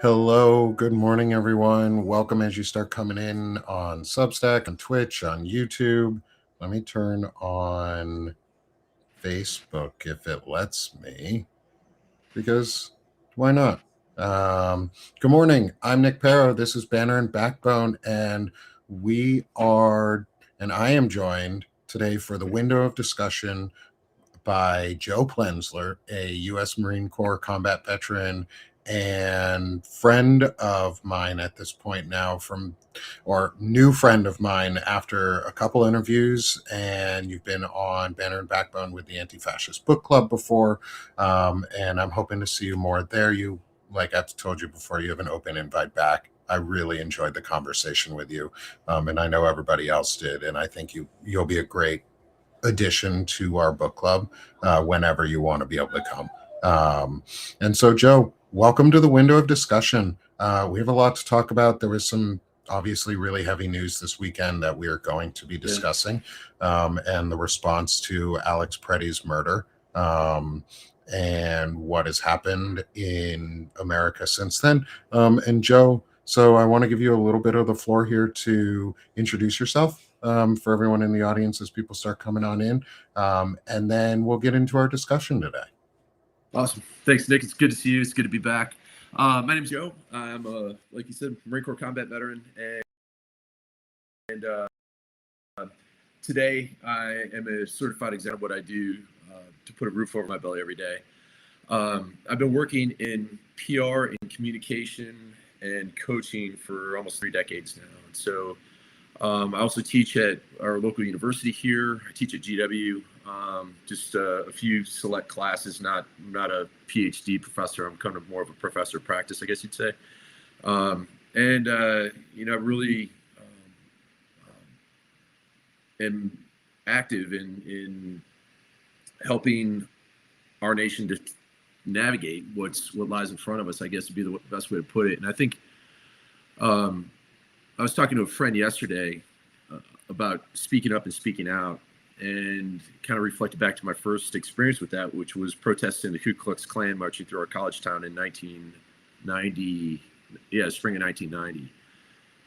Hello, good morning, everyone. Welcome as you start coming in on Substack, on Twitch, on YouTube. Let me turn on Facebook if it lets me, because why not? Good morning. I'm Nick Pero. This is Banner and Backbone, and I am joined today for the window of discussion by Joe Plensler, a U.S. Marine Corps combat veteran and friend of mine at this point now, or new friend of mine after a couple interviews. And you've been on Banner and Backbone with the Anti-Fascist Book Club before, and I'm hoping to see you more there. Like I've told you before, you have an open invite back. I really enjoyed the conversation with you, and I know everybody else did, and I think you'll be a great addition to our book club whenever you want to be able to come. And so, Joe, welcome to the window of discussion. We have a lot to talk about. There was some obviously really heavy news this weekend that we are going to be discussing, and the response to Alex Preddy's murder, and what has happened in America since then. And Joe, so I want to give you a little bit of the floor here to introduce yourself for everyone in the audience as people start coming on in. And then we'll get into our discussion today. Awesome. Thanks, Nick. It's good to see you. It's good to be back. My name's Joe. I'm like you said, Marine Corps combat veteran. And today I am a certified examiner of what I do to put a roof over my belly every day. I've been working in PR and communication and coaching for almost 3 decades now. And so I also teach at our local university here. I teach at GW, just a few select classes, not a PhD professor. I'm kind of more of a professor of practice, I guess you'd say. Really am active in helping our nation to navigate what lies in front of us, I guess would be the best way to put it. And I think I was talking to a friend yesterday about speaking up and speaking out, and kind of reflected back to my first experience with that, which was protesting the Ku Klux Klan marching through our college town in spring of 1990.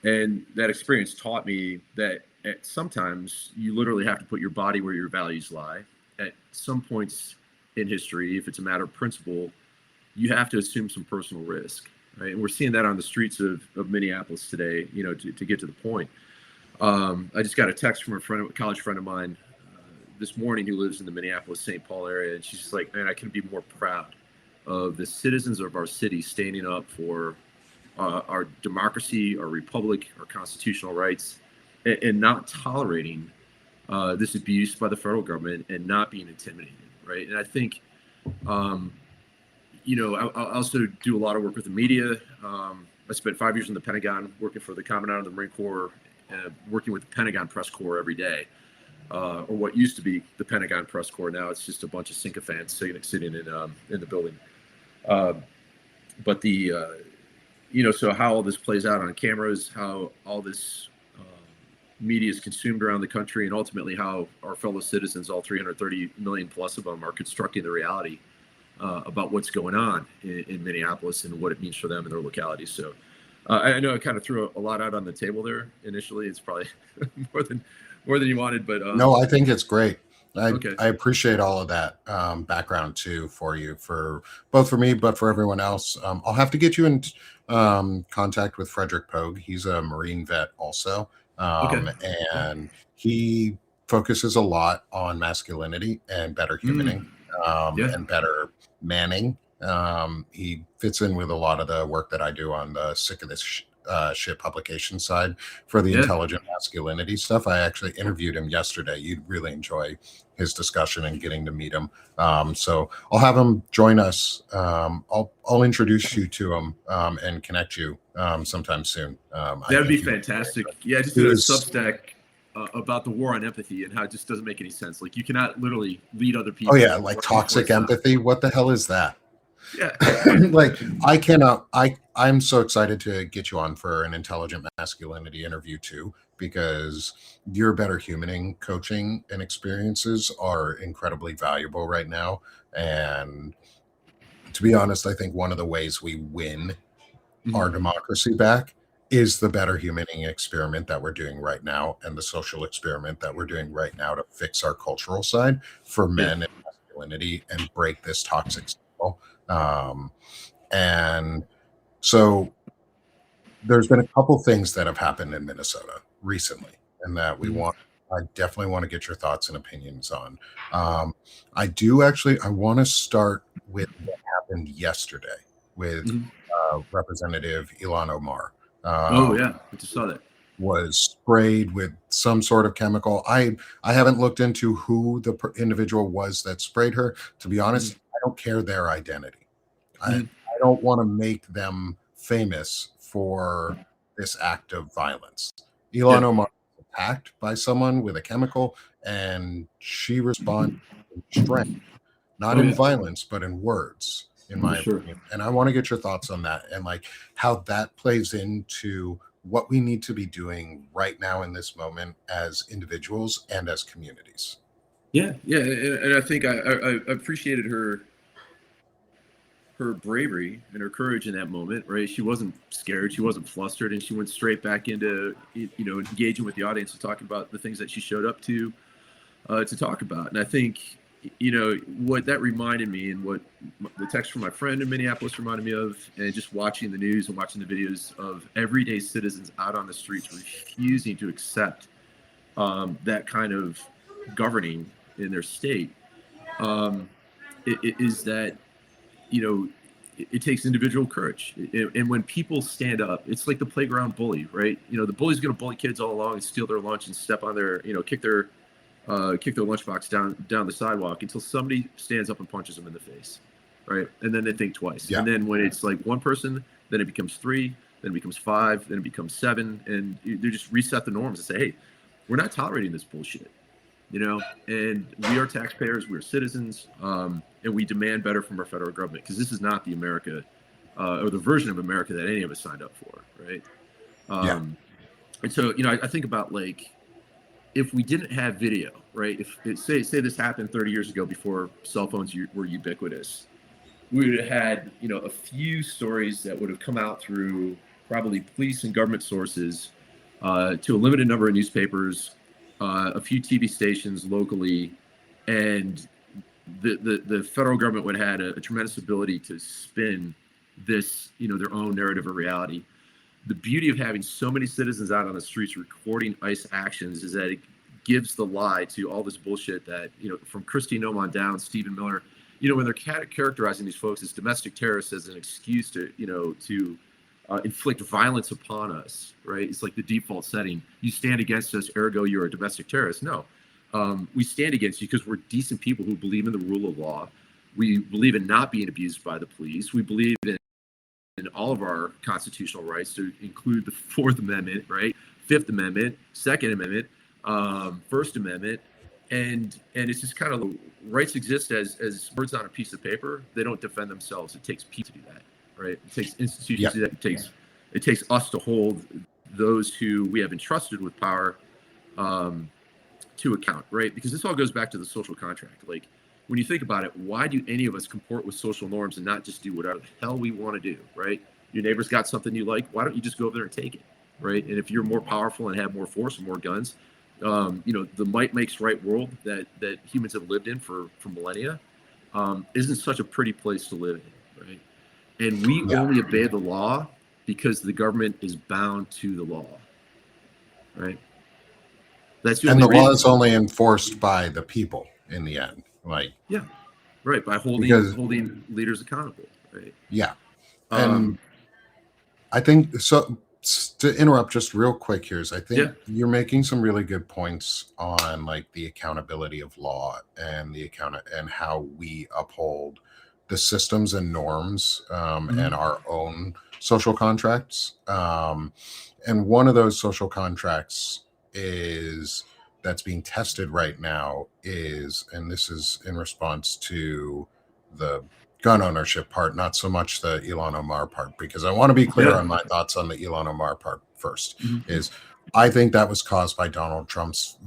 And that experience taught me that sometimes you literally have to put your body where your values lie. At some points in history, if it's a matter of principle, you have to assume some personal risk. Right? And we're seeing that on the streets of Minneapolis today, to get to the point. I just got a text from a college friend of mine this morning who lives in the Minneapolis-St. Paul area. And she's like, man, I couldn't be more proud of the citizens of our city standing up for our democracy, our republic, our constitutional rights, and not tolerating this abuse by the federal government and not being intimidated, right? And I think I also do a lot of work with the media. I spent 5 years in the Pentagon working for the Commandant of the Marine Corps, working with the Pentagon Press Corps every day, or what used to be the Pentagon Press Corps. Now it's just a bunch of sycophants sitting in the building. So how all this plays out on cameras, how all this media is consumed around the country, and ultimately how our fellow citizens, all 330 million plus of them, are constructing the reality about what's going on in Minneapolis and what it means for them and their localities. So I know I kind of threw a lot out on the table there initially. It's probably more than you wanted, but no, I think it's great. Okay. I appreciate all of that background too for you, for both for me, but for everyone else. I'll have to get you in contact with Frederick Pogue. He's a Marine vet also, and he focuses a lot on masculinity and better humaning, and better manning. He fits in with a lot of the work that I do on the Sick of This Shit publication side for the intelligent masculinity stuff. I actually interviewed him yesterday. You'd really enjoy his discussion and getting to meet him. So I'll have him join us. I'll introduce you to him and connect you sometime soon. That'd be fantastic. Yeah, I just did a Substack about the war on empathy and how it just doesn't make any sense. Like, you cannot literally lead other people. Oh yeah, like toxic empathy. What the hell is that? Yeah. Like, I'm so excited to get you on for an intelligent masculinity interview too, because your better humaning coaching and experiences are incredibly valuable right now. And to be honest, I think one of the ways we win our Mhm. democracy back is the better humaning experiment that we're doing right now and the social experiment that we're doing right now to fix our cultural side for Yeah. men and masculinity and break this toxic cycle. And so there's been a couple things that have happened in Minnesota recently, and that Mhm. I definitely want to get your thoughts and opinions on. Um, I do actually. I want to start with what happened yesterday with Mhm. Representative Ilhan Omar. Oh Um, yeah, I just saw that. was sprayed with some sort of chemical. I haven't looked into who the individual was that sprayed her. To be Mhm. honest, I don't care their identity. Mhm. I don't want to make them famous for this act of violence. Yeah. Elon Omar was attacked by someone with a chemical, and she responded in strength, not Oh in yeah, violence, but in words, in for my sure. opinion. And I want to get your thoughts on that and like how that plays into what we need to be doing right now in this moment as individuals and as communities. Yeah, yeah, and I think I appreciated her bravery and her courage in that moment. Right, she wasn't scared, she wasn't flustered, and she went straight back into engaging with the audience and talking about the things that she showed up to talk about. And I think what that reminded me, and what the text from my friend in Minneapolis reminded me of, and just watching the news and watching the videos of everyday citizens out on the streets refusing to accept that kind of governing in their state, um, is that it takes individual courage. And when people stand up, it's like the playground bully, right? The bully's going to bully kids all along and steal their lunch and step on their, kick their lunchbox down the sidewalk until somebody stands up and punches them in the face, right? And then they think twice. Yeah. And then when it's like one person, then it becomes three, then it becomes five, then it becomes seven, and they just reset the norms and say, hey, we're not tolerating this bullshit. And we are taxpayers, we're citizens, and we demand better from our federal government, because this is not the America or the version of America that any of us signed up for, right? Yeah. Um, and so, I think about, like, if we didn't have video, right? If say this happened 30 years ago before cell phones were ubiquitous, we would have had a few stories that would have come out through probably police and government sources, to a limited number of newspapers, a few TV stations locally, and the federal government would have had a tremendous ability to spin this, their own narrative of reality. The beauty of having so many citizens out on the streets recording ICE actions is that it gives the lie to all this bullshit that, from Christy Noman down, Stephen Miller, when they're characterizing these folks as domestic terrorists as an excuse to inflict violence upon us, right? It's like the default setting. You stand against us, ergo you're a domestic terrorist. No, we stand against you because we're decent people who believe in the rule of law. We believe in not being abused by the police. We believe in all of our constitutional rights, to include the Fourth Amendment, right? Fifth Amendment, Second Amendment, First Amendment, and it's just kind of, rights exist as words on a piece of paper. They don't defend themselves. It takes people to do that, right? It takes institutions Yeah. to do that. It takes us to hold those who we have entrusted with power, um, to account, right? Because this all goes back to the social contract. Like, when you think about it, why do any of us comport with social norms and not just do whatever the hell we want to do, right? Your neighbor's got something you like, why don't you just go over there and take it, right? And if you're more powerful and have more force and more guns, the might makes right world that humans have lived in for millennia, isn't such a pretty place to live in, right? And we Yeah. only obey the law because the government is bound to the law, right? That's the And only the law reason. is only enforced by the people in the end. Like, Yeah, right. By holding because, holding leaders accountable, right? yeah. And Um, I think so. To interrupt just real quick here is I yeah, think you're making some really good points on like the accountability of law and the account and how we uphold the systems and norms and mhm, our own social contracts. And one of those social contracts is that's being tested right now is, and this is in response to the gun ownership part, not so much the Elon Omar part, because I want to be clear yeah, on my thoughts on the Elon Omar part first. mhm, Is I think that was caused by Donald Trump's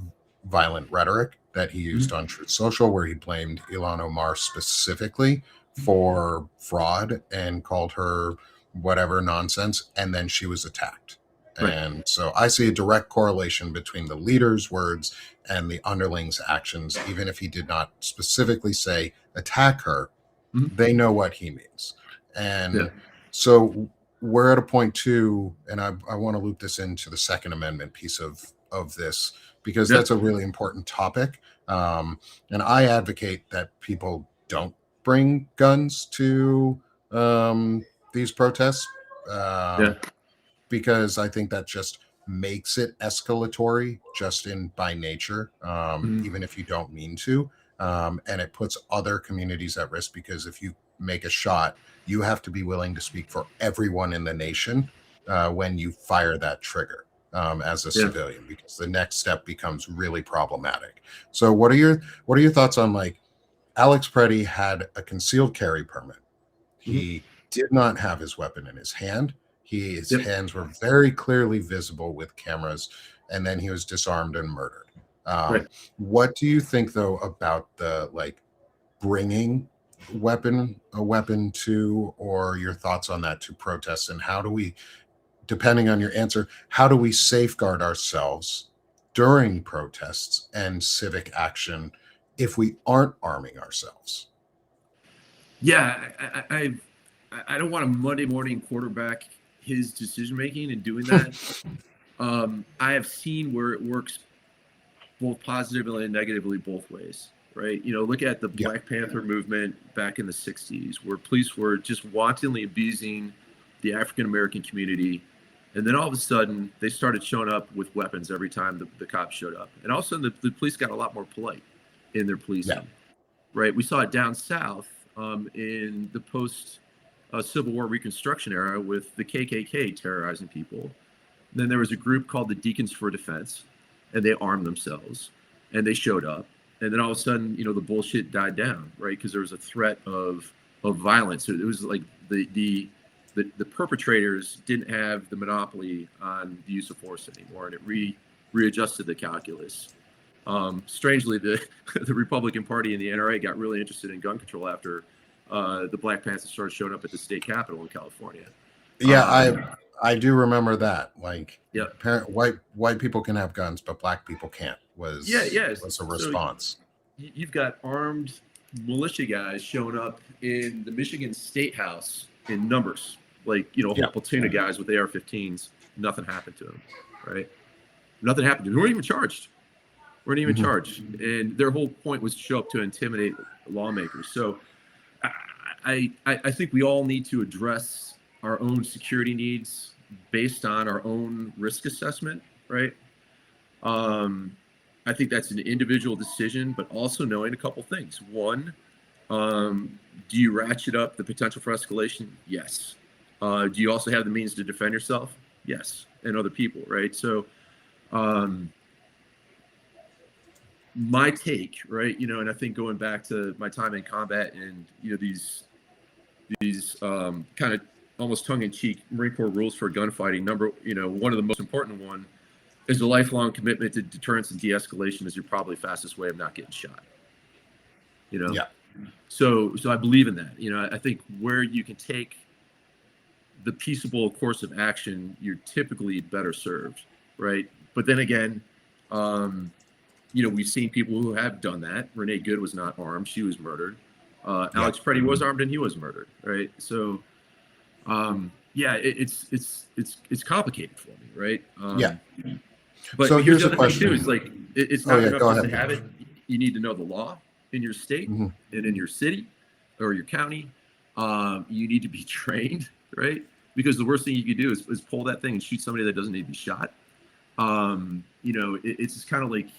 violent rhetoric that he used mhm, on Truth Social, where he blamed Elon Omar specifically for fraud and called her whatever nonsense, and then she was attacked. Right. And so I see a direct correlation between the leader's words and the underling's actions. Even if he did not specifically say attack her, Mhm. they know what he means. Yeah. And so we're at a point too, and I want to loop this into the Second Amendment piece of this, because Yeah. that's a really important topic. And I advocate that people don't bring guns to these protests, Yeah. because I think that just makes it escalatory just in by nature, Mhm. even if you don't mean to. And it puts other communities at risk, because if you make a shot, you have to be willing to speak for everyone in the nation when you fire that trigger as a Yeah. civilian, because the next step becomes really problematic. So, what are your thoughts on, like, Alex Preddy had a concealed carry permit? Mhm. He did not have his weapon in his hand. His Yep. hands were very clearly visible with cameras, and then he was disarmed and murdered. Right. What do you think, though, about the, like, bringing a weapon to, or your thoughts on that, to protests, and how do we, depending on your answer, how do we safeguard ourselves during protests and civic action if we aren't arming ourselves? Yeah. I don't want to Monday morning quarterback his decision making and doing that. I have seen where it works both positively and negatively both ways, right? Look at the Yeah, Black Panther movement back in the 60s, where police were just wantonly abusing the African American community. And then all of a sudden, they started showing up with weapons every time the cops showed up. And all of a sudden, the police got a lot more polite in their yeah, policing, right? We saw it down south in the post Civil War Reconstruction era with the KKK terrorizing people. Then there was a group called the Deacons for Defense, and they armed themselves, and they showed up. And then all of a sudden, the bullshit died down, right? Because there was a threat of violence. So it was like the perpetrators didn't have the monopoly on the use of force anymore, and it readjusted the calculus. Strangely, the the Republican Party and the NRA got really interested in gun control after the Black Panthers started showing up at the state capitol in California. yeah. I Um, I do remember that. Like, yeah, white people can have guns, but black people can't. yeah, Was yes. was a So response. you've got armed militia guys showing up in the Michigan State House in numbers, like a whole Yeah, platoon of guys with AR-15s. Nothing happened to them, right? Nothing happened to them. They weren't even charged. Weren't even mhm. charged, and their whole point was to show up to intimidate lawmakers. So I think we all need to address our own security needs based on our own risk assessment, right? Um, I think that's an individual decision, but also knowing a couple things. One, do you ratchet up the potential for escalation? Yes. Do you also have the means to defend yourself? Yes, and other people, right? So, um, my take, right? And I think going back to my time in combat and these kind of almost tongue-in-cheek Marine Corps rules for gunfighting. One of the most important one is a lifelong commitment to deterrence and de-escalation is your probably fastest way of not getting shot. You know, Yeah, so I believe in that. I think where you can take the peaceable course of action, you're typically better served, right? But then again, um, we've seen people who have done that. Renee Good was not armed; she was murdered. yeah. Alex Preddy was armed and he was murdered, right? So, yeah, it's complicated for me, right? Yeah. But So here's here's the a other thing too: question. is like it's Oh not yeah, enough go just to ahead. have it. You need to know the law in your state Mhm. and in your city or your county. You need to be trained, right? Because the worst thing you could do is pull that thing and shoot somebody that doesn't need to be shot. It's just kind of like,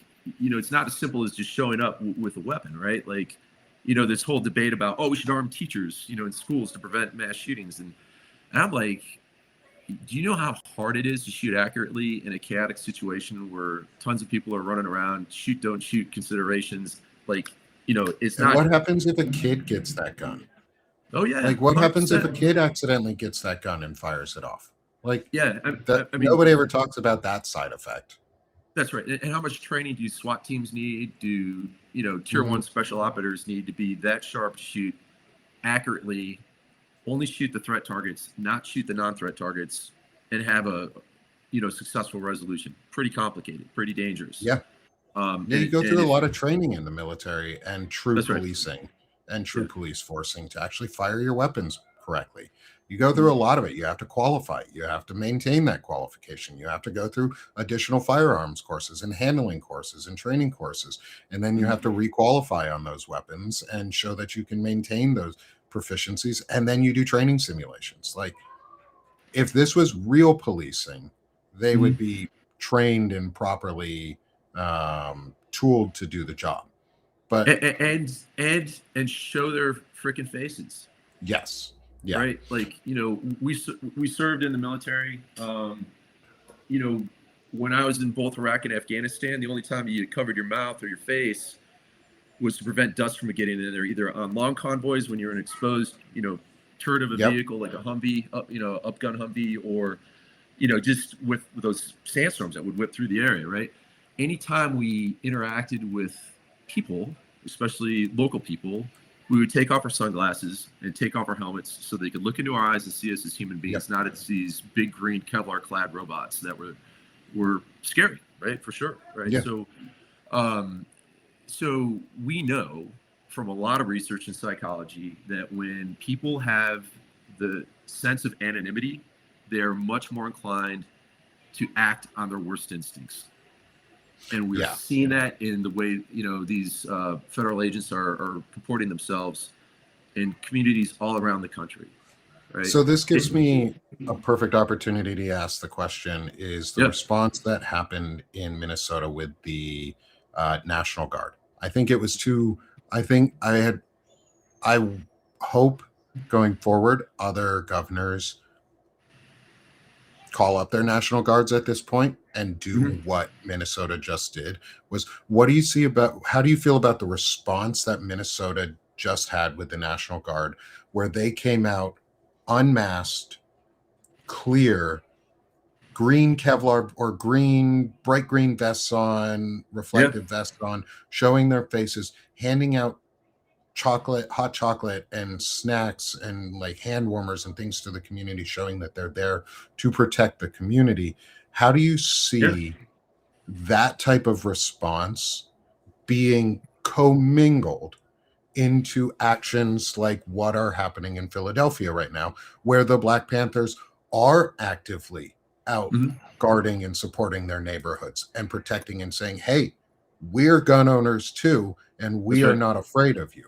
it's not as simple as just showing up with a weapon, right? Like, this whole debate about, oh, we should arm teachers, in schools to prevent mass shootings. And I'm like, do you know how hard it is to shoot accurately in a chaotic situation where tons of people are running around, shoot, don't shoot considerations? Like, it's And not, what happens if a kid gets that gun? oh, yeah, Like, what happens if a 100%. kid accidentally gets that gun and fires it off? Like, Yeah. that I mean, nobody ever talks about that side effect. that's right. And how much training do SWAT teams need? Do, tier Mhm. one special operators need to be that sharp to shoot accurately only shoot the threat targets, not shoot the non-threat targets, and have a successful resolution. Pretty complicated, pretty dangerous. Yeah. Yeah, you go And through a if lot of training in the military and true that's right. policing and Yeah. true police forcing to actually fire your weapons correctly. You go through Mhm. a lot of it. You have to qualify. You have to maintain that qualification. You have to go through additional firearms courses and handling courses and training courses. And then you have to Mhm. requalify on those weapons and show that you can maintain those proficiencies. And then you do training simulations. Like, if this was real policing, they would Mhm. be trained and properly tooled to do the job. But And show their freaking faces, yes, yeah, right? Like, we served in the military. You know, when I was in both Iraq and Afghanistan, the only time you covered your mouth or your face was to prevent dust from getting in there, either on long convoys when you're an exposed, turd of a yep, vehicle like a Humvee, upgun Humvee, or just with those sandstorms that would whip through the area, right? Anytime we interacted with people, especially local people, we would take off our sunglasses and take off our helmets so they could look into our eyes and see us as human yep, beings, not as these big green Kevlar clad robots that were scary, right? For sure, right? yeah, So we know from a lot of research in psychology that when people have the sense of anonymity, they're much more inclined to act on their worst instincts. And we're yeah. seeing that in the way, these federal agents are comporting themselves in communities all around the country, right? So this gives It, me a perfect opportunity to ask the question: is the yeah. response that happened in Minnesota with the National Guard? I think it was too. I think I had. I hope going forward, other governors call up their National Guards at this point and do Mhm. what Minnesota just did. Was what do you see about how do you feel about the response that Minnesota just had with the National Guard, where they came out unmasked, clear, green Kevlar or green, bright green vests on, Yeah. reflective vests on, showing their faces, handing out hot chocolate and snacks and like hand warmers and things to the community, showing that they're there to protect the community. How do you Yeah. see that type of response being commingled into actions like what are happening in Philadelphia right now, where the Black Panthers are actively out Mhm. guarding and supporting their neighborhoods and protecting and saying, hey, we're gun owners too, and That's we are right. not afraid of you.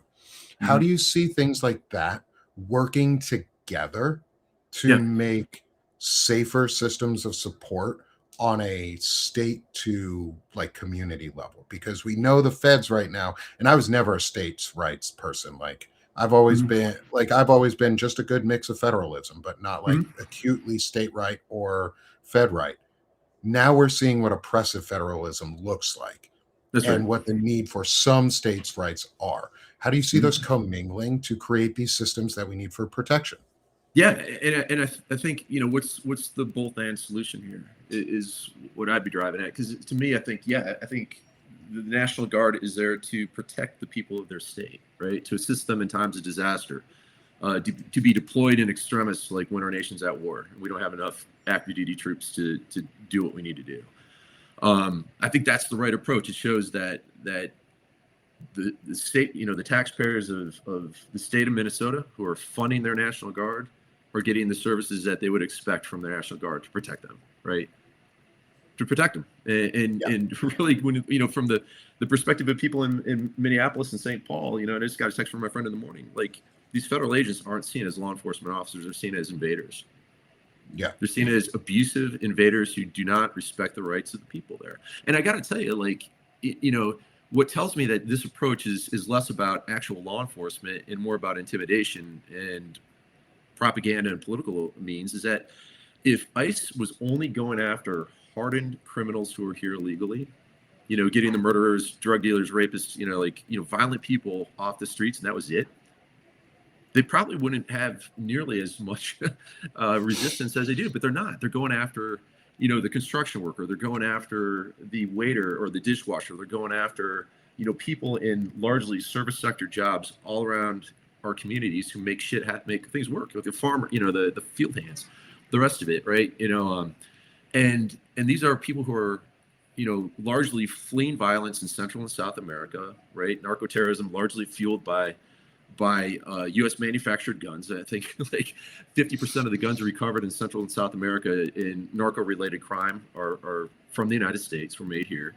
How do Mhm. you see things like that working together to Yeah. make safer systems of support on a state to like community level? Because we know the feds right now, and I was never a states' rights person. Like Mhm. I've always been just a good mix of federalism, but not like Mhm. acutely state right or fed right. Now we're seeing what oppressive federalism looks like That's right. and what the need for some states' rights are. How do you see those Mhm. commingling to create these systems that we need for protection? Yeah, and I think what's the both and solution here is what I'd be driving at, because to me I think the National Guard is there to protect the people of their state, right, to assist them in times of disaster, to be deployed in extremis like when our nation's at war and we don't have enough active duty troops to do what we need to do. I think that's the right approach. It shows that the state, the taxpayers of the state of Minnesota who are funding their National Guard are getting the services that they would expect from their National Guard to protect them, right? To protect them. And, Yeah. and really, when, from the perspective of people in Minneapolis and St. Paul, I just got a text from my friend in the morning. Like, these federal agents aren't seen as law enforcement officers, they're seen as invaders. Yeah. They're seen as abusive invaders who do not respect the rights of the people there. And I got to tell you, like, what tells me that this approach is less about actual law enforcement and more about intimidation and propaganda and political means is that if ICE was only going after hardened criminals who are here illegally, getting the murderers, drug dealers, rapists, violent people off the streets, and that was it, they probably wouldn't have nearly as much resistance as they do. But they're not. They're going after, the construction worker. They're going after the waiter or the dishwasher. They're going after, people in largely service sector jobs all around, our communities who make make things work, like the farmer, the field hands, the rest of it, right? And these are people who are, largely fleeing violence in Central and South America, right? Narco-terrorism largely fueled by U.S. manufactured guns. I think like 50% of the guns recovered in Central and South America in narco-related crime are from the United States, were made here.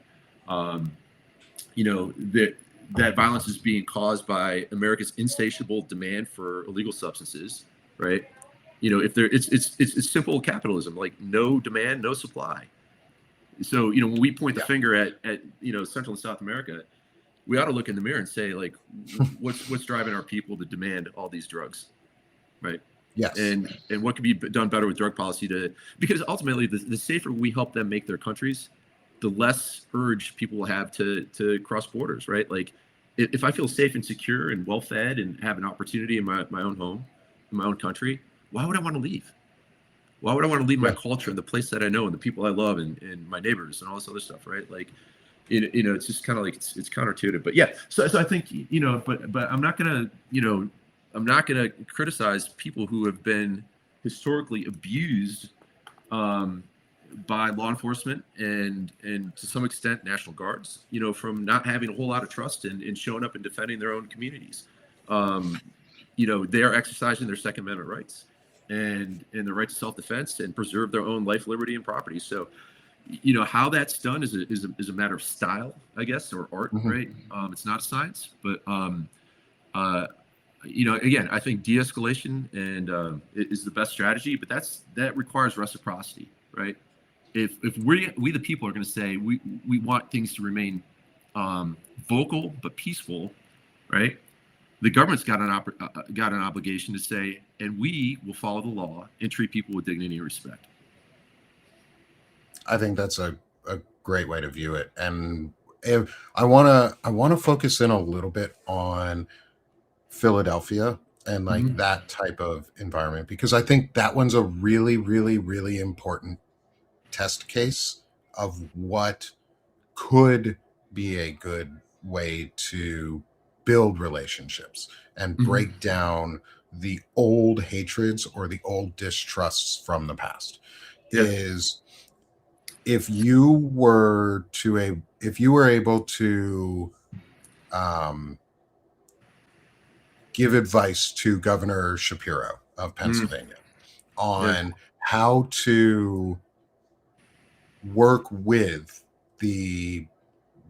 That violence is being caused by America's insatiable demand for illegal substances, right? If there, it's simple capitalism, like no demand, no supply. So when we point the finger at Central and South America, we ought to look in the mirror and say, like, what's driving our people to demand all these drugs, right? Yes. And what could be done better with drug policy because ultimately the safer we help them make their countries, the less urge people will have to cross borders, right? Like if I feel safe and secure and well fed and have an opportunity in my own home, in my own country, why would I want to leave? Why would I want to leave my culture and the place that I know and the people I love and my neighbors and all this other stuff, right? Like, it's just kind of like it's counterintuitive. But yeah, so I think but I'm not gonna criticize people who have been historically abused by law enforcement and to some extent National Guards, from not having a whole lot of trust in showing up and defending their own communities. They are exercising their Second Amendment rights and the right to self-defense and preserve their own life, liberty, and property. So, how that's done is a matter of style, I guess, or art, right? It's not science, but again, I think de-escalation and is the best strategy, but that requires reciprocity, right? If we the people are going to say we want things to remain vocal but peaceful, right? The government's got an obligation to say, and we will follow the law and treat people with dignity and respect. I think that's a great way to view it. And I want to focus in a little bit on Philadelphia and like that type of environment, because I think that one's a really, really, really important test case of what could be a good way to build relationships and break down the old hatreds or the old distrusts from the past. Is if you were able to give advice to Governor Shapiro of Pennsylvania on how to work with the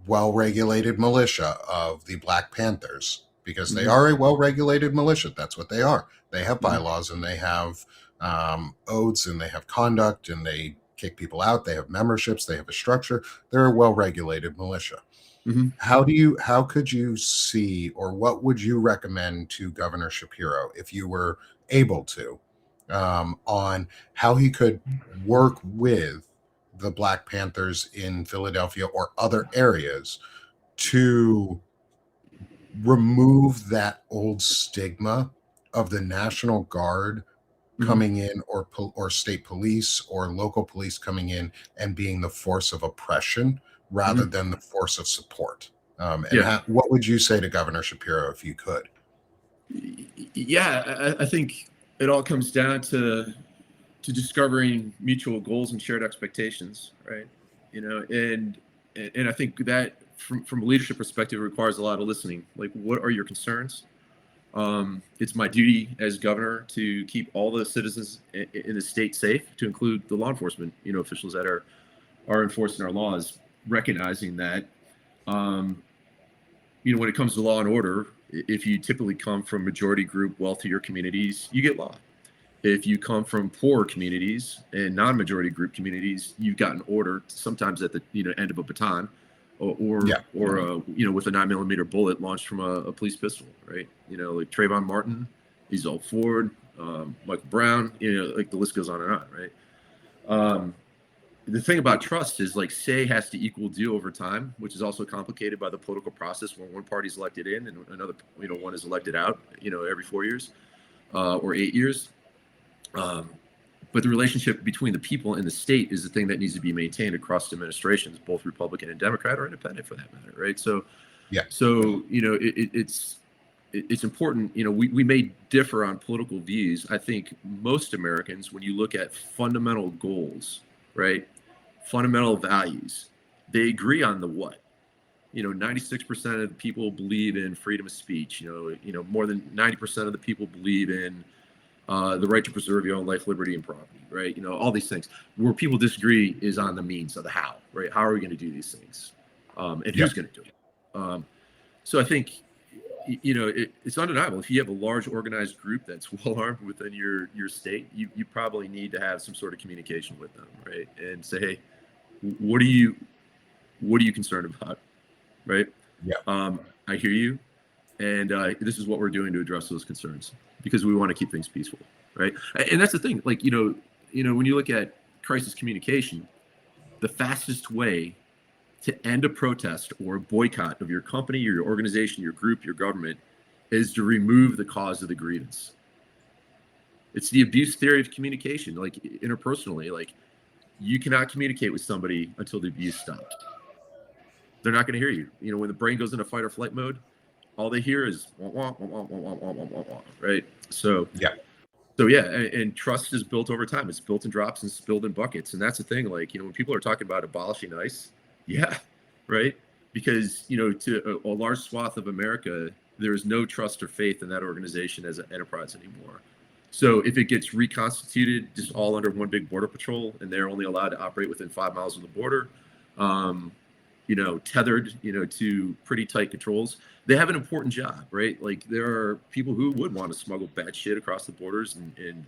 well-regulated militia of the Black Panthers, because they are a well-regulated militia. That's what they are. They have bylaws and they have oaths and they have conduct and they kick people out. They have memberships. They have a structure. They're a well-regulated militia. How could you see, or what would you recommend to Governor Shapiro if you were able to, on how he could work with the Black Panthers in Philadelphia or other areas to remove that old stigma of the National Guard coming in, or state police or local police coming in and being the force of oppression rather than the force of support? What would you say to Governor Shapiro if you could? Yeah, I think it all comes down to discovering mutual goals and shared expectations, right? And I think that from a leadership perspective, it requires a lot of listening. Like, what are your concerns? It's my duty as governor to keep all the citizens in the state safe, to include the law enforcement, officials that are enforcing our laws, recognizing that, when it comes to law and order, if you typically come from majority group, wealthier communities, you get law. If you come from poor communities and non-majority group communities, you've got an order, sometimes at the end of a baton, or with a 9mm bullet launched from a police pistol, right? Like Trayvon Martin, Ezel Ford, Michael Brown, like the list goes on and on, right? The thing about trust is, like, say has to equal do over time, which is also complicated by the political process when one party's elected in and another, one is elected out, every 4 years or 8 years. But the relationship between the people and the state is the thing that needs to be maintained across administrations, both Republican and Democrat, or independent for that matter, right? So, it's it's important. We may differ on political views. I think most Americans, when you look at fundamental goals, right, fundamental values, they agree on the what. 96% of the people believe in freedom of speech. More than 90% of the people believe in the right to preserve your own life, liberty, and property, right? All these things. Where people disagree is on the means of the how, right? How are we going to do these things, and who's going to do it? So I think, it's undeniable. If you have a large organized group that's well armed within your state, you probably need to have some sort of communication with them, right? And say, hey, what are you concerned about, right? Yeah. I hear you, and this is what we're doing to address those concerns because we want to keep things peaceful, right? And that's the thing. Like, when you look at crisis communication, the fastest way to end a protest or a boycott of your company, your organization, your group, your government, is to remove the cause of the grievance. It's the abuse theory of communication, like interpersonally. Like, you cannot communicate with somebody until the abuse stops. They're not going to hear you. When the brain goes into fight or flight mode, all they hear is wah, wah, wah, wah, wah, wah, wah, wah, wah, right? So yeah, and trust is built over time. It's built in drops and it's built in buckets. And that's the thing. Like, when people are talking about abolishing ICE, yeah, right? Because, to a large swath of America, there is no trust or faith in that organization as an enterprise anymore. So if it gets reconstituted just all under one big border patrol and they're only allowed to operate within 5 miles of the border, tethered, to pretty tight controls, they have an important job, right? Like, there are people who would want to smuggle bad shit across the borders and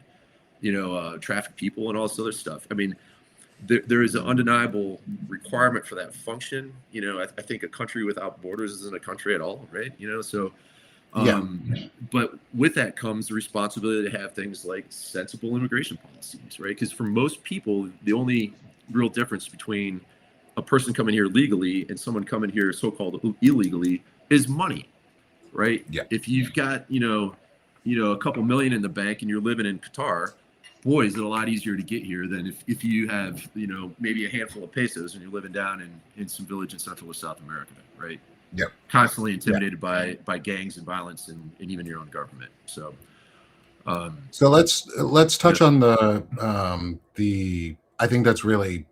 traffic people and all this other stuff. I mean, there is an undeniable requirement for that function. I think a country without borders isn't a country at all, right? So, but with that comes the responsibility to have things like sensible immigration policies, right? Because for most people, the only real difference between a person coming here legally and someone coming here so-called illegally is money, right? Yeah. If you've got, a couple million in the bank and you're living in Qatar, boy, is it a lot easier to get here than if you have, maybe a handful of pesos and you're living down in some village in Central or South America, right? Yep. Constantly intimidated by gangs and violence and even your own government. So, so let's touch on the I think that's really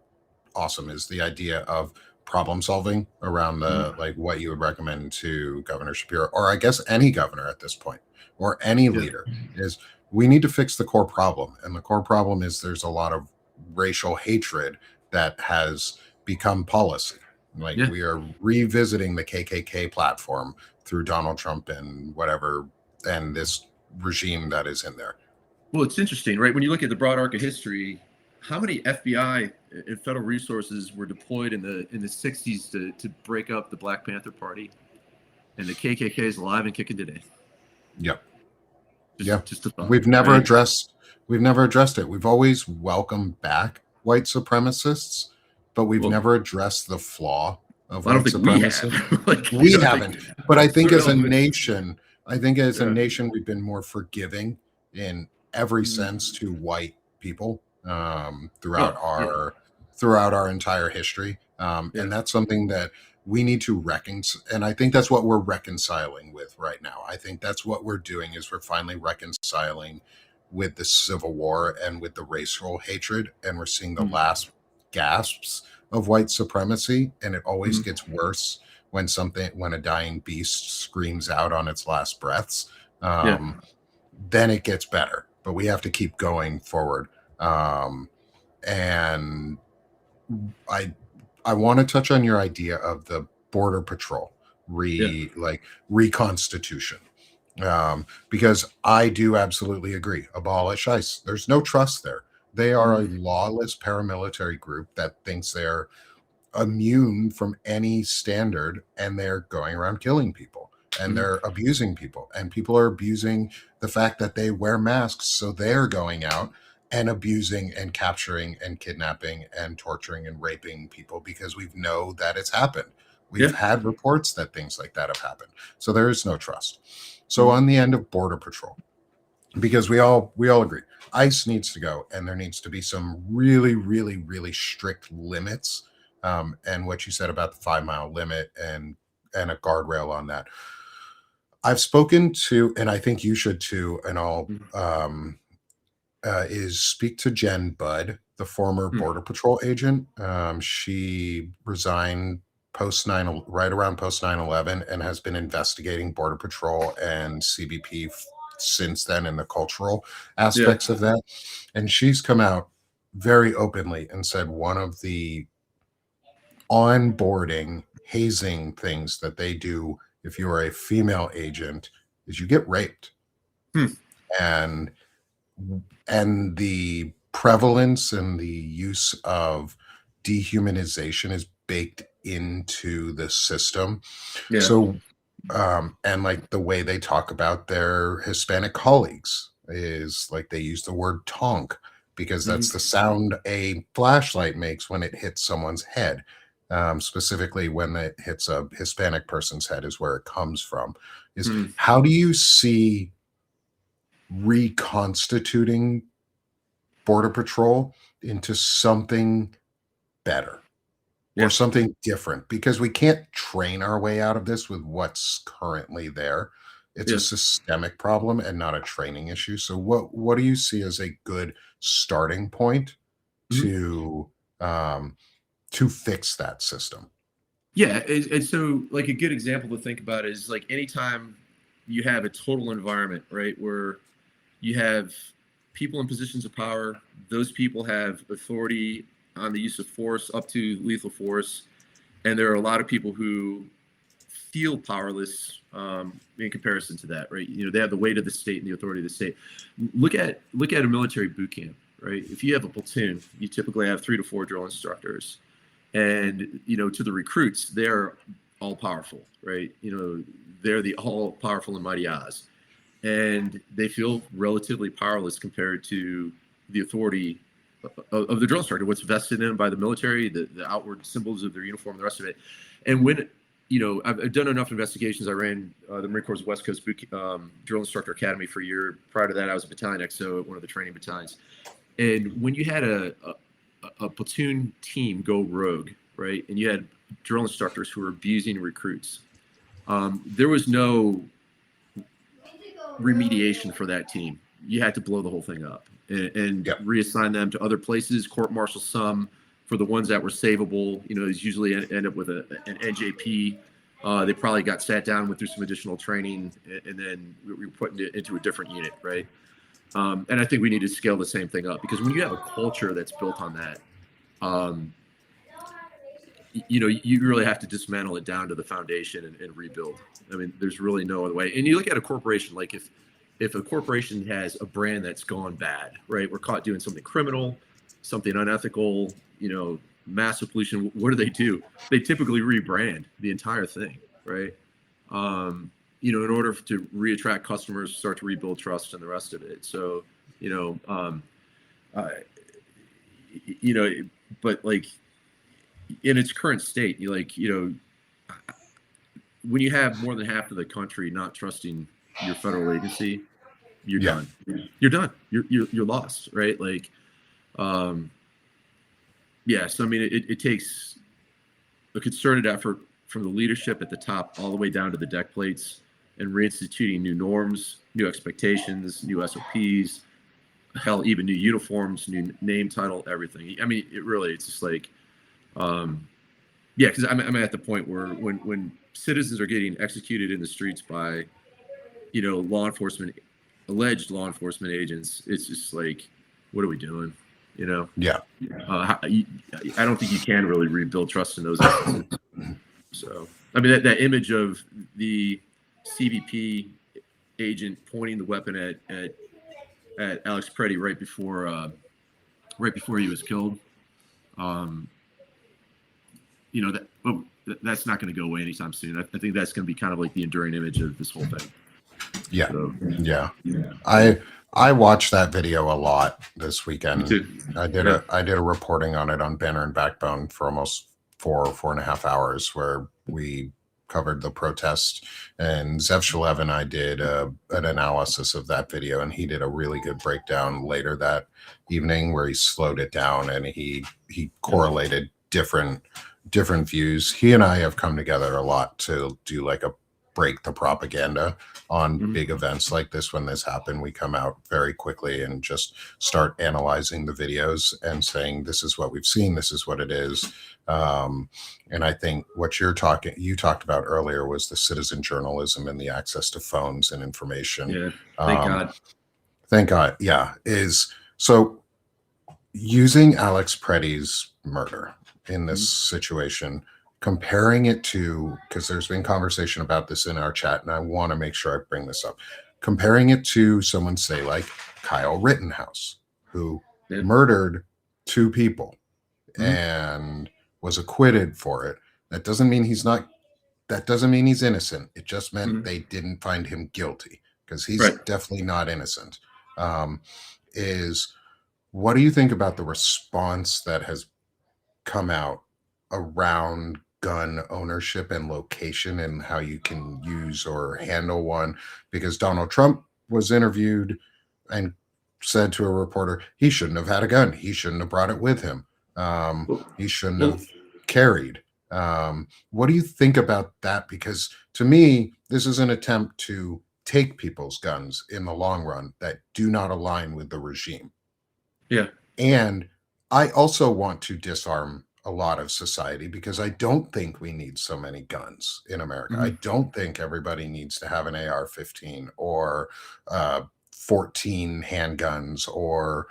awesome, is the idea of problem solving around the like what you would recommend to Governor Shapiro, or I guess any governor at this point, or any leader, is we need to fix the core problem. And the core problem is there's a lot of racial hatred that has become policy. Like, we are revisiting the KKK platform through Donald Trump and whatever, and this regime that is in there. Well, it's interesting, right? When you look at the broad arc of history, how many FBI and federal resources were deployed in the 60s to break up the Black Panther Party, and the KKK is alive and kicking today? Yep. Just a thought, we've never addressed it. We've always welcomed back white supremacists, but we've never addressed the flaw of white supremacists. We haven't. But I think as a nation, we've been more forgiving in every sense to white people throughout our entire history, and that's something that we need to reconcile. And I think that's what we're reconciling with right now. I think that's what we're doing, is we're finally reconciling with the Civil War and with the racial hatred, and we're seeing the last gasps of white supremacy, and it always gets worse when a dying beast screams out on its last breaths. Then it gets better, but we have to keep going forward. And I want to touch on your idea of the border patrol reconstitution, because I do absolutely agree. Abolish ICE. There's no trust there. They are a lawless paramilitary group that thinks they're immune from any standard, and they're going around killing people, and they're abusing people, and people are abusing the fact that they wear masks. So they're going out and abusing and capturing and kidnapping and torturing and raping people, because we know that it's happened. We've had reports that things like that have happened. So there is no trust. So on the end of border patrol, because we all agree, ICE needs to go, and there needs to be some really, really, really strict limits. And what you said about the 5 mile limit and a guardrail on that. I've spoken to, and I think you should too, and I'll Mhm. is speak to Jen Budd, the former Mm. Border Patrol agent. She resigned right around post 9/11, and has been investigating Border Patrol and CBP since then, and the cultural Yeah. aspects of that. And she's come out very openly and said one of the onboarding hazing things that they do if you are a female agent is you get raped. Hmm. And the prevalence and the use of dehumanization is baked into the system. Yeah. So and like the way they talk about their Hispanic colleagues is like they use the word tonk because that's the Mhm. sound a flashlight makes when it hits someone's head. Specifically, when it hits a Hispanic person's head, is where it comes from. Is Mm. how do you see reconstituting Border Patrol into something better or Yeah. something different? Because we can't train our way out of this with what's currently there. It's a Yeah. systemic problem and not a training issue. So what do you see as a good starting point Mhm. to um to fix that system? Yeah, and so like a good example to think about is like anytime you have a total environment, right, where you have people in positions of power, those people have authority on the use of force up to lethal force, and there are a lot of people who feel powerless in comparison to that, right? You know, they have the weight of the state and the authority of the state. Look at a military boot camp, right? If you have a platoon, you typically have 3 to 4 drill instructors, and you know, to the recruits, they're all powerful, right? You know, they're the all powerful and mighty Oz, and they feel relatively powerless compared to the authority of the drill instructor, what's vested in them by the military, the outward symbols of their uniform, the rest of it. And when, you know, I've done enough investigations. I ran the Marine Corps West Coast Drill Instructor Academy for a year. Prior to that, I was a battalion XO at one of the training battalions. And when you had a platoon team go rogue, right, and you had drill instructors who were abusing recruits, there was no remediation for that team. You had to blow the whole thing up and Yep. reassign them to other places, court martial some for the ones that were savable. You know, it's usually end up with an NJP. They probably got sat down, went through some additional training, and then we were put into a different unit, right? And I think we need to scale the same thing up because when you have a culture that's built on that, um, you know, you really have to dismantle it down to the foundation and rebuild. I mean, there's really no other way. And you look at a corporation, like if a corporation has a brand that's gone bad, right? We're caught doing something criminal, something unethical, you know, massive pollution. What do? They typically rebrand the entire thing, right? You know, in order to reattract customers, start to rebuild trust, and the rest of it. So, you know, uh, you know, but like in its current state, you like, you know, when you have more than half of the country not trusting your federal agency, you're Yeah. done. You're done. You're lost, right? Like, um, yeah. So I mean, it takes a concerted effort from the leadership at the top all the way down to the deck plates, and reinstituting new norms, new expectations, new SOPs, hell, even new uniforms, new name, title, everything. I mean, it's just like, yeah, because I'm at the point where when citizens are getting executed in the streets by, you know, alleged law enforcement agents, it's just like, what are we doing? You know, Yeah. I don't think you can really rebuild trust in those instances. So, I mean, that image of the CBP agent pointing the weapon at Alex Preddy right before he was killed. Um, you know that's not going to go away anytime soon. I think that's going to be kind of like the enduring image of this whole thing. Yeah. So, Yeah. yeah, I watched that video a lot this me weekend. too. I Yeah. did a reporting on it on Banner and Backbone for almost 4.5 hours, where we covered the protest. And Zev Shalev and I did an analysis of that video, and he did a really good breakdown later that evening where he slowed it down and he correlated different views. He and I have come together a lot to do like a break the propaganda on Mhm. big events like this. When this happened, we come out very quickly and just start analyzing the videos and saying, this is what we've seen, this is what it is. And I think what you talked about earlier was the citizen journalism and the access to phones and information. Yeah. Thank Um, God. thank God. Yeah. Is so using Alex Preddy's murder in this Mhm. situation, comparing it to, because there's been conversation about this in our chat, and I want to make sure I bring this up, comparing it to someone, say, like Kyle Rittenhouse, who Yeah. murdered two people Mhm. and was acquitted for it. That doesn't mean he's not, that doesn't mean he's innocent. It just meant Mhm. they didn't find him guilty, because he's Right. definitely not innocent. Um, is What do you think about the response that has come out around gun ownership and location and how you can use or handle one? Because Donald Trump was interviewed and said to a reporter he shouldn't have had a gun. He shouldn't have brought it with him. Well, He shouldn't well, have carried. What do you think about that? Because to me, this is an attempt to take people's guns in the long run that do not align with the regime. yeah. And I also want to disarm a lot of society, because I don't think we need so many guns in America. I Mhm. don't think everybody needs to have an AR-15 or 14 handguns or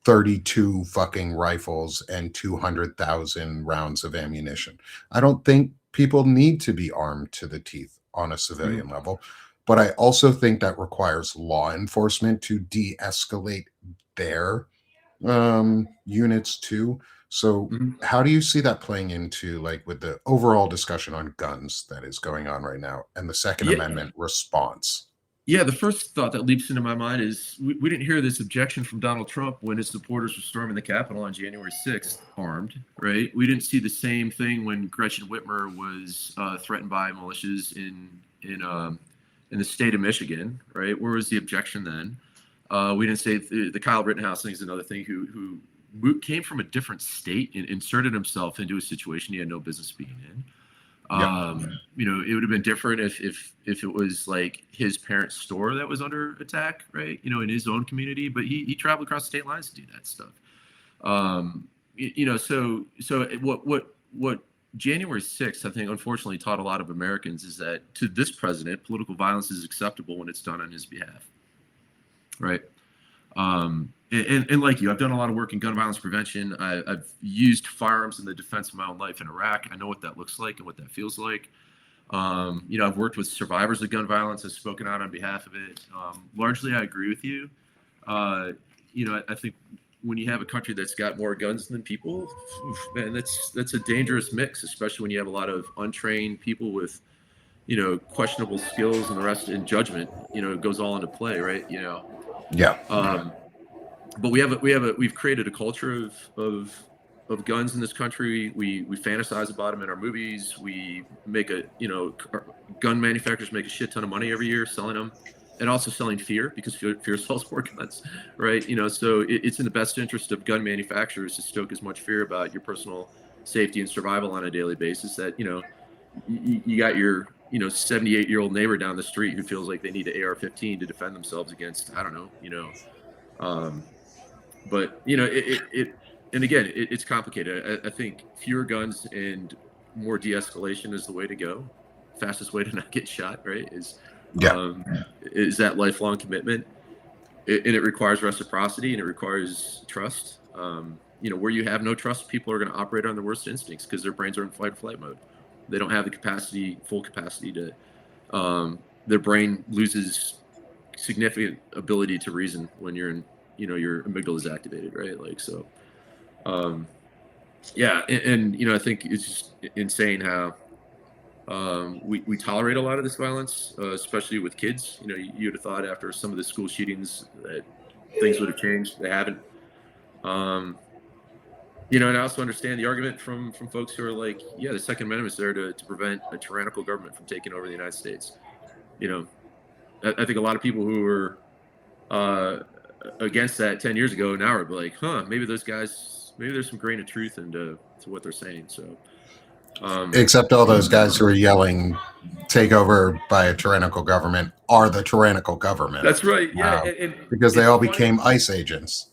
32 fucking rifles and 200,000 rounds of ammunition. I don't think people need to be armed to the teeth on a Mhm. civilian level. But I also think that requires law enforcement to de escalate their units too. So Mhm. how do you see that playing into, like, with the overall discussion on guns that is going on right now and the Second Yeah. Amendment response? Yeah, the first thought that leaps into my mind is we didn't hear this objection from Donald Trump when his supporters were storming the Capitol on January 6th, armed, right? We didn't see the same thing when Gretchen Whitmer was threatened by militias in the state of Michigan, right? Where was the objection then? We didn't say the Kyle Rittenhouse thing is another thing came from a different state and inserted himself into a situation he had no business being in. Yeah. It would have been different if it was like his parents' store that was under attack, right? In his own community, but he traveled across state lines to do that stuff. What January 6th, I think, unfortunately taught a lot of Americans is that to this president, political violence is acceptable when it's done on his behalf, right? And like you, I've done a lot of work in gun violence prevention. I've used firearms in the defense of my own life in Iraq. I know what that looks like and what that feels like. I've worked with survivors of gun violence. I've spoken out on behalf of it. Largely, I agree with you. I think when you have a country that's got more guns than people, man, that's a dangerous mix, especially when you have a lot of untrained people with questionable skills and the rest in judgment. It goes all into play, right? Yeah. Um, but we've created a culture of guns in this country. We fantasize about them in our movies. We make gun manufacturers make a shit ton of money every year selling them, and also selling fear, because fear sells more guns, right? So it's in the best interest of gun manufacturers to stoke as much fear about your personal safety and survival on a daily basis that you got your 78-year-old neighbor down the street who feels like they need an AR-15 to defend themselves against, I don't know, um, but and again, it's complicated. I think fewer guns and more de-escalation is the way to go. Fastest way to not get shot, right? Yeah. Is that lifelong commitment, and it requires reciprocity and it requires trust. Where you have no trust, people are going to operate on their worst instincts because their brains are in fight or flight mode. They don't have the full capacity to. Their brain loses significant ability to reason when you're in your amygdala is activated, right? Like, so um yeah, and I think it's just insane how we tolerate a lot of this violence, especially with kids. You'd have thought after some of the school shootings that things would have changed. They haven't. And I also understand the argument from folks who are like, yeah, the Second Amendment is there to prevent a tyrannical government from taking over the United States. you know I think a lot of people who were uh, against that 10 years ago now are like, huh, maybe those guys, maybe there's some grain of truth into to what they're saying. So Except all those guys who are yelling, take over by a tyrannical government are the tyrannical government. That's right. Yeah, and because they it's all funny. became ICE agents.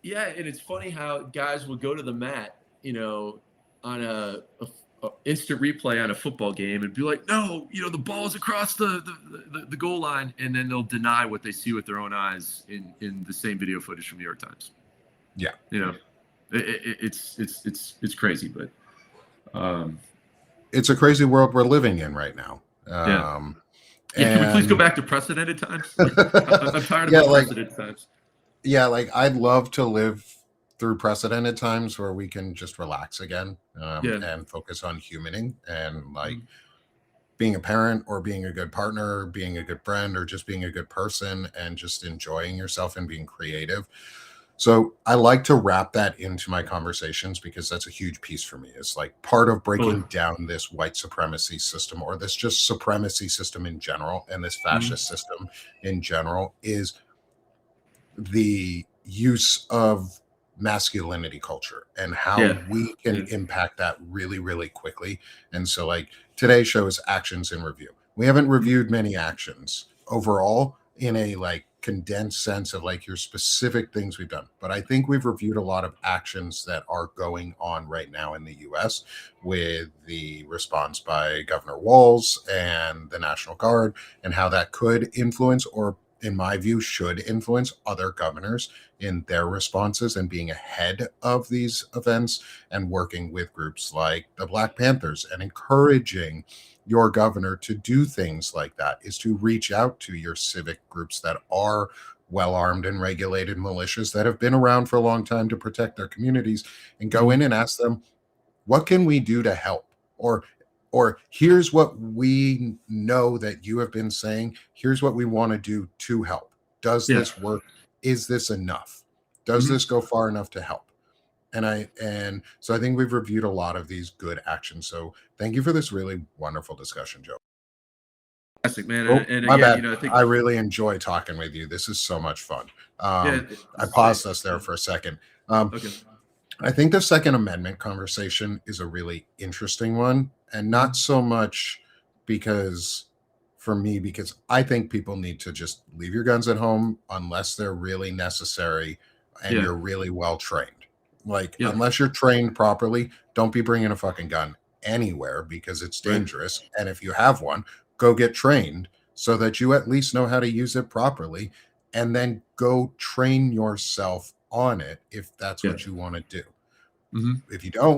Yeah, and it's funny how guys will go to the mat, on a instant replay on a football game and be like, no, the ball's across the goal line, and then they'll deny what they see with their own eyes in the same video footage from New York Times. Yeah, it's crazy, but it's a crazy world we're living in right now. Yeah, can we please go back to precedented times? I'm tired of unprecedented times. Yeah, I'd love to live through precedented times where we can just relax again and focus on humaning and being a parent or being a good partner, being a good friend, or just being a good person and just enjoying yourself and being creative. So I like to wrap that into my conversations because that's a huge piece for me. It's part of breaking down this white supremacy system or this just supremacy system in general and this fascist system in general is the use of masculinity culture and how we can impact that really, really quickly. And so today's show is actions in review. We haven't reviewed many actions overall in a condensed sense of your specific things we've done. But I think we've reviewed a lot of actions that are going on right now in the US with the response by Governor Walz and the National Guard and how that could influence or in my view, should influence other governors in their responses and being ahead of these events and working with groups like the Black Panthers and encouraging your governor to do things like that is to reach out to your civic groups that are well-armed and regulated militias that have been around for a long time to protect their communities and go in and ask them, what can we do to help? Or here's what we know that you have been saying. Here's what we want to do to help. Does this work? Is this enough? Does this go far enough to help? And so I think we've reviewed a lot of these good actions. So thank you for this really wonderful discussion, Joe. Fantastic, man. And my again, bad. I really enjoy talking with you. This is so much fun. I paused us there for a second. Okay. I think the Second Amendment conversation is a really interesting one, and not so much because I think people need to just leave your guns at home unless they're really necessary and you're really well trained. Unless you're trained properly, don't be bringing a fucking gun anywhere because it's dangerous. Right. And if you have one, go get trained so that you at least know how to use it properly, and then go train yourself on it if that's what you want to do. If you don't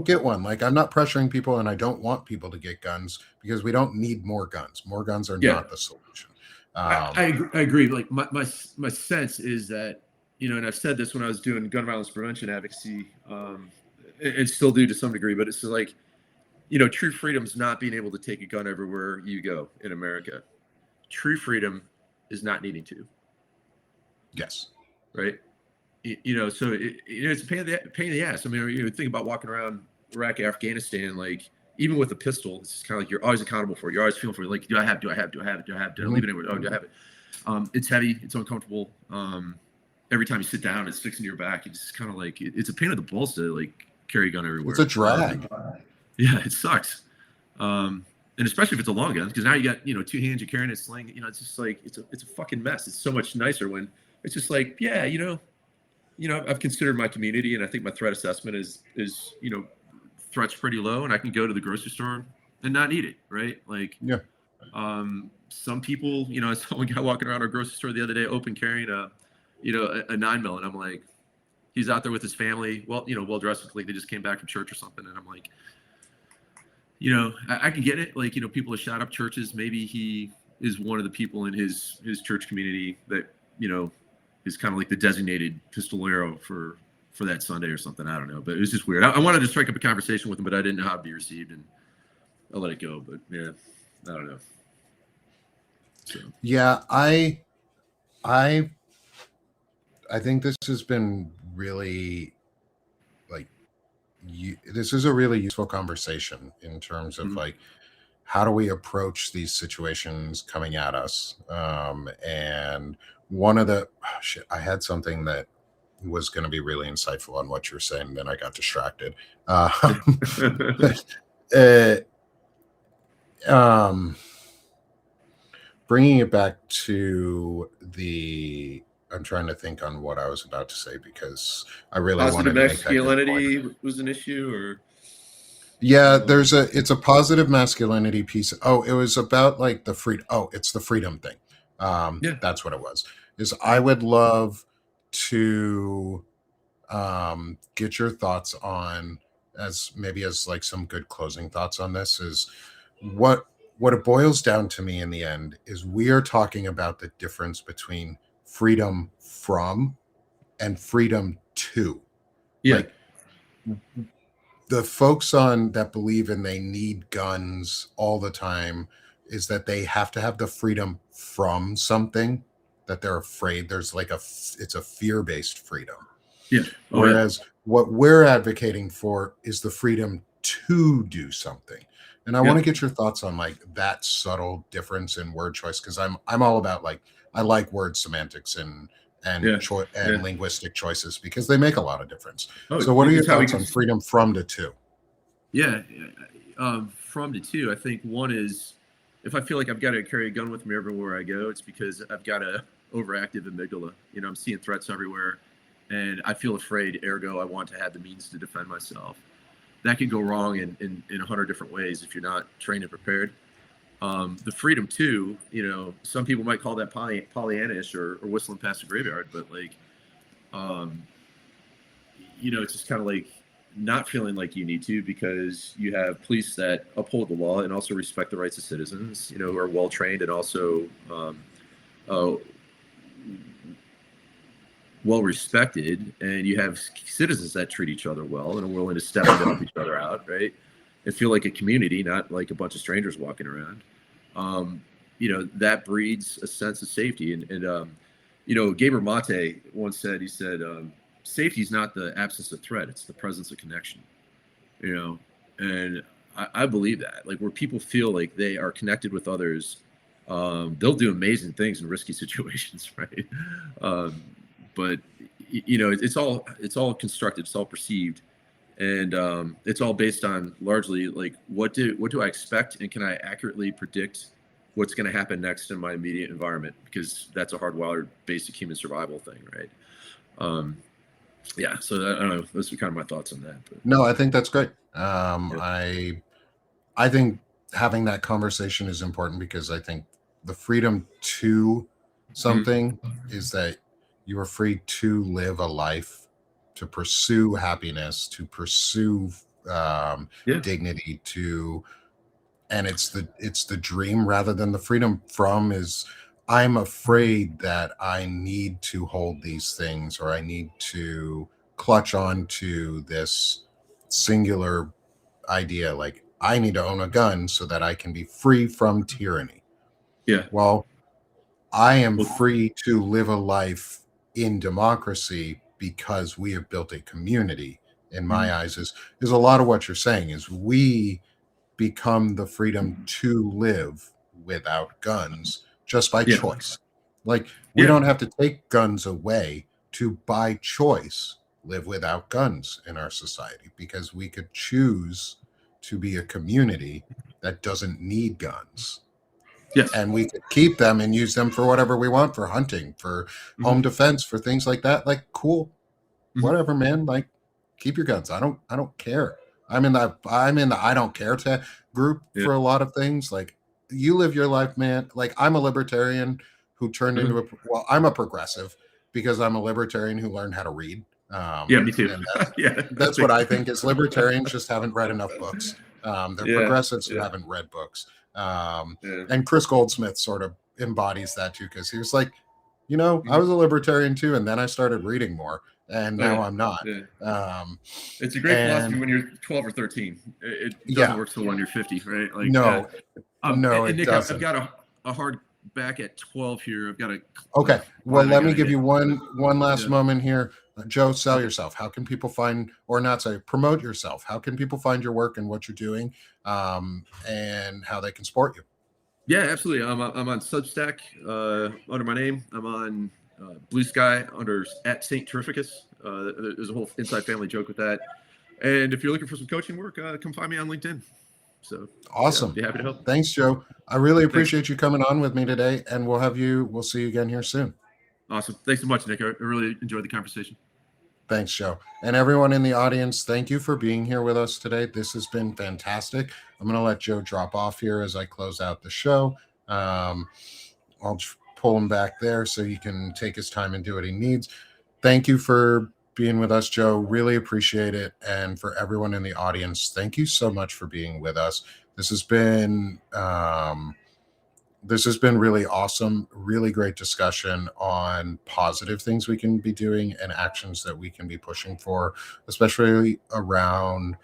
get one. I'm not pressuring people, and I don't want people to get guns because we don't need more guns. More guns are not the solution. I agree. My sense is that, and I've said this when I was doing gun violence prevention advocacy, and still do to some degree, but it's true freedom is not being able to take a gun everywhere you go in America. True freedom is not needing to. Yes. Right. So it's a pain in the ass. I mean, think about walking around Iraq, Afghanistan, even with a pistol, it's just kind of you're always accountable for it. You're always feeling for it. Do I have it? Do I leave it anywhere? Oh, do I have it? It's heavy. It's uncomfortable. Every time you sit down, it sticks in your back. It's just kind of it's a pain in the balls to carry a gun everywhere. It's a drag. Yeah, it sucks. And especially if it's a long gun, because now you got, 2 hands, you're carrying a sling. It's just it's a fucking mess. It's so much nicer when it's just I've considered my community, and I think my threat assessment is threat's pretty low, and I can go to the grocery store and not need it, right? Some people, I saw one guy walking around our grocery store the other day, open carrying a 9mm, and I'm like, he's out there with his family, well dressed, like they just came back from church or something, and I'm like, I can get it, people have shot up churches. Maybe he is one of the people in his church community that is kind of the designated pistolero for that Sunday or something. I don't know, but it was just weird. I wanted to strike up a conversation with him, but I didn't know how to be received, and I let it go. But yeah, I don't know. So. Yeah, I think this has been really this is a really useful conversation in terms of how do we approach these situations coming at us, and one of the I had something that was going to be really insightful on what you were saying. Then I got distracted. uh, um, bringing it back to the, I'm trying to think on what I was about to say because I really Positive wanted to make that good point. masculinity was an issue, or Yeah, it's a positive masculinity piece. Oh, it was about like the freedom. Oh, it's the freedom thing. yeah, That's what it was. Is I would love to get your thoughts on, as maybe as like some good closing thoughts on this, is what what it boils down to me in the end is we are talking about the difference between freedom from and freedom to. yeah, Like the folks on that believe in they need guns all the time is that they have to have the freedom from something that they're afraid there's like it's a fear-based freedom. yeah. Oh yeah, Whereas what we're advocating for is the freedom to do something. And I yeah, want to get your thoughts on like that subtle difference in word choice because I'm all about like I like word semantics yeah, and yeah. linguistic choices because they make a lot of difference. Oh, So what are your it's how we thoughts can. on freedom from to two? Yeah, from to two. I think one is if I feel like I've got to carry a gun with me everywhere I go, it's because I've got a overactive amygdala. I'm seeing threats everywhere, and I feel afraid. Ergo, I want to have the means to defend myself. That could go wrong in 100 different ways if you're not trained and prepared. The freedom too, some people might call that Pollyannish or whistling past the graveyard, but like, um, it's just kind of like not feeling like you need to because you have police that uphold the law and also respect the rights of citizens, who are well trained and also uh, well respected, and you have citizens that treat each other well and are willing to step in to help each other out, right? And feel like a community, not like a bunch of strangers walking around. That breeds a sense of safety. And Gaber Mate once said, he said, safety is not the absence of threat, it's the presence of connection, you know? And I believe that, like, where people feel like they are connected with others, they'll do amazing things in risky situations, right? Um, but it's all constructed, it's all perceived, and it's all based on largely like what do I expect, and can I accurately predict what's going to happen next in my immediate environment, because that's a hardwired basic human survival thing, right? um yeah, so I don't know, those are kind of my thoughts on that, but No, I think that's great. yeah. I think having that conversation is important because I think the freedom to Mhm. something is that you are free to live a life, to pursue happiness, to pursue um, Yeah, dignity, and it's the dream rather than the freedom from is I'm afraid that I need to hold these things or I need to clutch on to this singular idea like I need to own a gun so that I can be free from tyranny. yeah. Well, I am Well, free to live a life in democracy because we have built a community. In my mhm. eyes, is a lot of what you're saying is we become the freedom to live without guns just by Yeah, choice. Like we yeah, don't have to take guns away to by choice live without guns in our society because we could choose to be a community that doesn't need guns yes. and we could keep them and use them for whatever we want for hunting for Hmm. home defense for things like that like cool Hmm. whatever, man. Like, keep your guns. I don't care. I'm in the I don't care group Yeah. for a lot of things. Like, you live your life, man. Like, I'm a libertarian who turned Hmm. into I'm a progressive because I'm a libertarian who learned how to read. Yeah, me too. And Yeah, that's what I think is libertarians just haven't read enough books. They're yeah, progressives who yeah, haven't read books. Um, yeah. and Chris Goldsmith sort of embodies that too because he was like, I Mhm. was a libertarian too, and then I started reading more and Oh now yeah, I'm not. yeah. Um, It's a great philosophy and when you're 12 or 13. It doesn't yeah, work so when you're 50, right? Like, no, no, and it Nick, I've doesn't. got a hard back at 12 here. I've got a Okay, well, client I let me gotta give get. you But one last yeah, moment here. Joe, sell okay. yourself. How can people find, or not say, promote yourself? How can people find your work and what you're doing, and how they can support you? Yeah, absolutely. I'm on Substack under my name. I'm on Blue Sky under at Saint Terrificus. There's a whole inside family joke with that. And if you're looking for some coaching work, come find me on LinkedIn. So yeah, Awesome. be happy to help. Thanks, Joe. I really Thanks. appreciate you coming on with me today, and we'll see you again here soon. Awesome. Thanks so much, Nick. I really enjoyed the conversation. Thanks, Joe. And everyone in the audience, thank you for being here with us today. This has been fantastic. I'm going to let Joe drop off here as I close out the show. I'll pull him back there so he can take his time and do what he needs. Thank you for being with us, Joe. Really appreciate it. And for everyone in the audience, thank you so much for being with us. This has been really awesome, really great discussion on positive things we can be doing and actions that we can be pushing for, especially around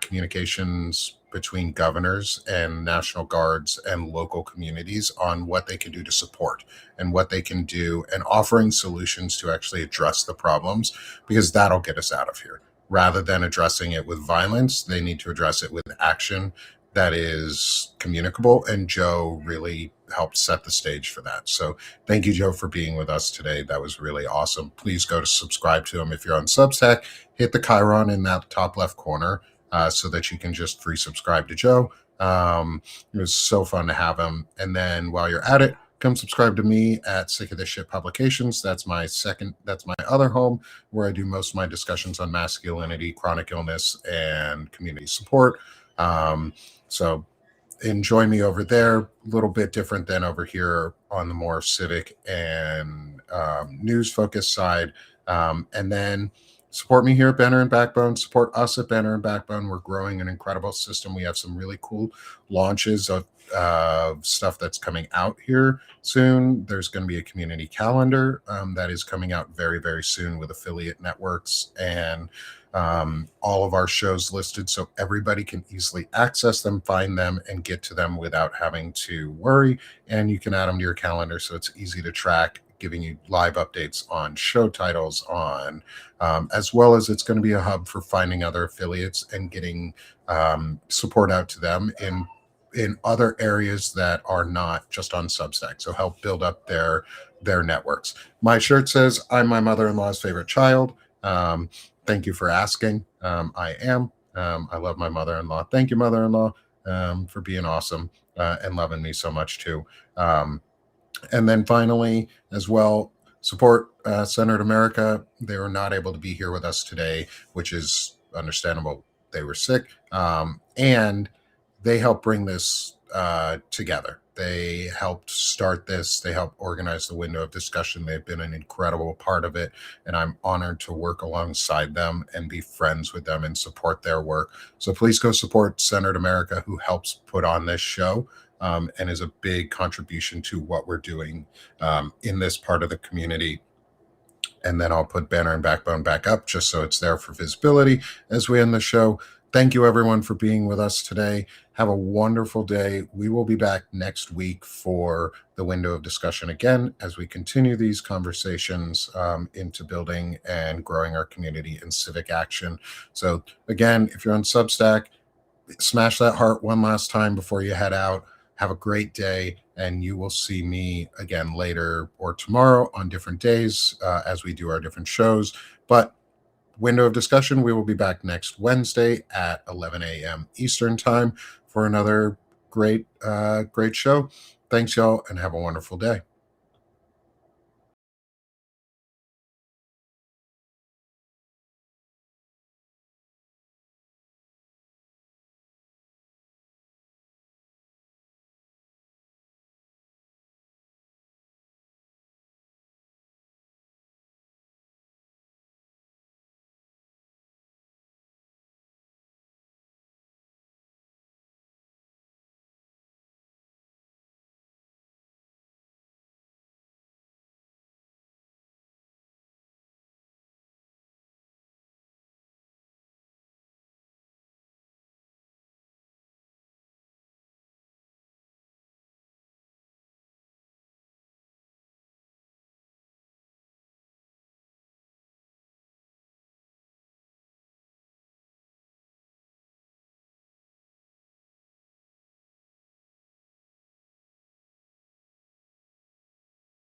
communications between governors and National Guards and local communities on what they can do to support and what they can do and offering solutions to actually address the problems, because that'll get us out of here. Rather than addressing it with violence, they need to address it with action that is communicable, and Joe really helped set the stage for that. So thank you, Joe, for being with us today. That was really awesome. Please go to subscribe to him. If you're on Substack, hit the Chiron in that top left corner so that you can just free subscribe to Joe. It was so fun to have him. And then while you're at it, come subscribe to me at Sick of This Shit Publications. That's my other home, where I do most of my discussions on masculinity, chronic illness, and community support. So enjoy me over there. A little bit different than over here on the more civic and news focused side. And then support me here at Banner and Backbone. Support us at Banner and Backbone. We're growing an incredible system. We have some really cool launches of stuff that's coming out here soon. There's going to be a community calendar that is coming out very, very soon with affiliate networks and all of our shows listed, so everybody can easily access them, find them, and get to them without having to worry. And you can add them to your calendar so it's easy to track, giving you live updates on show titles, as well as it's going to be a hub for finding other affiliates and getting support out to them in other areas that are not just on Substack. So help build up their networks. My shirt says, "I'm my mother-in-law's favorite child." Thank you for asking. I am. I love my mother-in-law. Thank you, mother-in-law, for being awesome and loving me so much too. And then finally, as well, support Centered America. They were not able to be here with us today, which is understandable. They were sick, and they helped bring this together. They helped start this. They helped organize the window of discussion. They've been an incredible part of it, and I'm honored to work alongside them and be friends with them and support their work. So please go support Centered America, who helps put on this show and is a big contribution to what we're doing in this part of the community. And then I'll put Banner and Backbone back up just so it's there for visibility as we end the show. Thank you, everyone, for being with us today. Have a wonderful day. We will be back next week for the window of discussion again as we continue these conversations into building and growing our community in civic action. So again, if you're on Substack, smash that heart one last time before you head out. Have a great day, and you will see me again later or tomorrow on different days as we do our different shows. But window of discussion, we will be back next Wednesday at 11 a.m. Eastern time for another great show. Thanks, y'all, and have a wonderful day.